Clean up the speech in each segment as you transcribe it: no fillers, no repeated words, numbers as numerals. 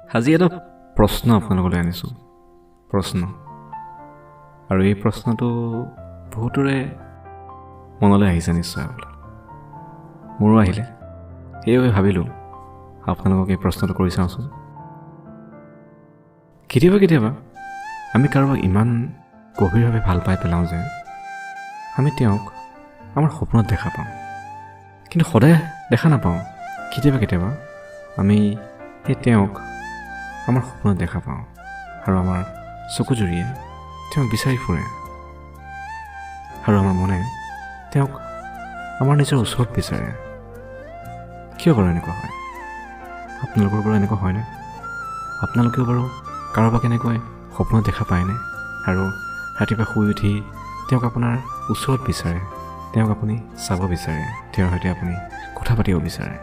আজি এটা প্ৰশ্ন আপোনালোকলৈ আনিছোঁ প্ৰশ্ন আৰু এই প্ৰশ্নটো বহুতৰে মনলৈ আহিছে নিশ্চয় মোৰো আহিলে সেইবাবে ভাবিলোঁ আপোনালোকক এই প্ৰশ্নটো কৰি চাওঁচোন কেতিয়াবা আমি কাৰোবাক ইমান গভীৰভাৱে ভাল পাই পেলাওঁ যে আমি তেওঁক আমাৰ সপোনত দেখা পাওঁ কিন্তু সদায় দেখা নাপাওঁ কেতিয়াবা আমি সেই তেওঁক আমাৰ সপোনত দেখা পাওঁ আৰু আমাৰ চকুজুৰিয়ে তেওঁক বিচাৰি ফুৰে আৰু আমাৰ মনে তেওঁক আমাৰ নিজৰ ওচৰত বিচাৰে কিয় বাৰু এনেকুৱা হয় আপোনালোকৰ বাৰু এনেকুৱা হয়নে আপোনালোকেও বাৰু কাৰোবাক এনেকৈ সপোনত দেখা পায়নে আৰু ৰাতিপুৱা শুই উঠি তেওঁক আপোনাৰ ওচৰত বিচাৰে তেওঁক আপুনি চাব বিচাৰে তেওঁৰ সৈতে আপুনি কথা পাতিব বিচাৰে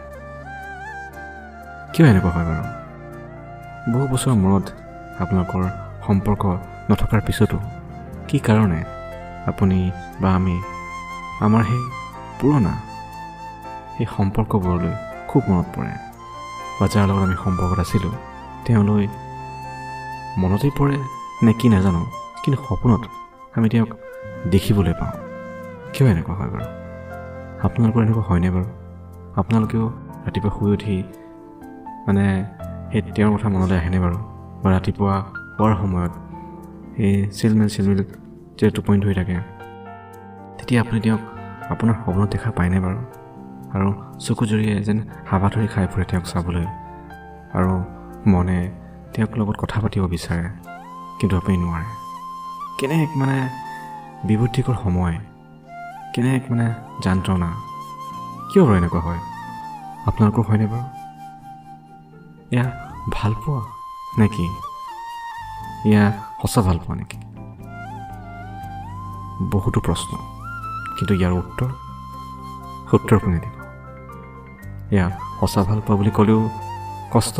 কিয় এনেকুৱা হয় বাৰু বহু বছৰৰ মূৰত আপোনালোকৰ সম্পৰ্ক নথকাৰ পিছতো কি কাৰণে আপুনি বা আমি আমাৰ সেই পুৰণা সেই সম্পৰ্কবোৰলৈ খুব মনত পৰে বা যাৰ লগত আমি সম্পৰ্কত আছিলোঁ তেওঁলৈ মনতেই পৰে নে কি নাজানো কিন্তু সপোনত আমি তেওঁক দেখিবলৈ পাওঁ কিয় এনেকুৱা হয় বাৰু আপোনালোকৰ এনেকুৱা হয়নে বাৰু আপোনালোকেও ৰাতিপুৱা শুই উঠি মানে সেই তেওঁৰ কথা মনলৈ আহেনে বাৰু বা ৰাতিপুৱা হোৱাৰ সময়ত সেই চিলমিল যেতিয়া টোপনি ধৰি থাকে তেতিয়া আপুনি তেওঁক আপোনাৰ সপোনত দেখা পায়নে বাৰু আৰু চকুজুৰিয়ে যেন হাবা ধৰি খাই ফুৰে তেওঁক চাবলৈ আৰু মনে তেওঁক লগত কথা পাতিব বিচাৰে কিন্তু আপুনি নোৱাৰে কেনে মানে বিবুদ্ধিকৰ সময় কেনে মানে যন্ত্ৰণা কিয় বাৰু এনেকুৱা হয় আপোনালোকৰ হয়নে বাৰু এয়া ভাল পোৱা নেকি এয়া সঁচা ভাল পোৱা নেকি বহুতো প্ৰশ্ন কিন্তু ইয়াৰ উত্তৰ কোনে দিব এয়া সঁচা ভাল পোৱা বুলি ক'লেও কষ্ট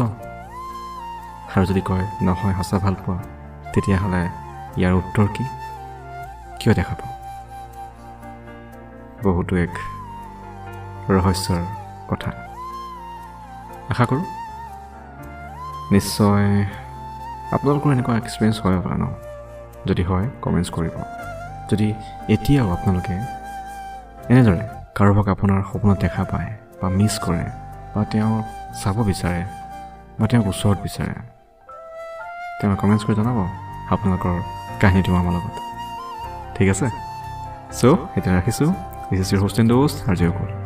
আৰু যদি কয় নহয় সঁচা ভাল পোৱা তেতিয়াহ'লে ইয়াৰ উত্তৰ কি কিয় দেখা পাওঁ বহুতো এক ৰহস্যৰ কথা আশা কৰোঁ নিশ্চয় আপোনালোকৰ এনেকুৱা এক্সপিৰিয়েঞ্চ হয় বা ন যদি হয় কমেণ্টছ কৰিব যদি এতিয়াও আপোনালোকে এনেদৰে কাৰোবাক আপোনাৰ সপোনত দেখা পায় বা মিছ কৰে বা তেওঁ চাব বিচাৰে বা তেওঁক ওচৰত বিচাৰে তেওঁ কমেণ্টছ কৰি জনাব আপোনালোকৰ কাহিনীটো আমাৰ লগত ঠিক আছে চ' এতিয়া ৰাখিছোঁ this is your host and দ'ষ্ট আৰু GOKUL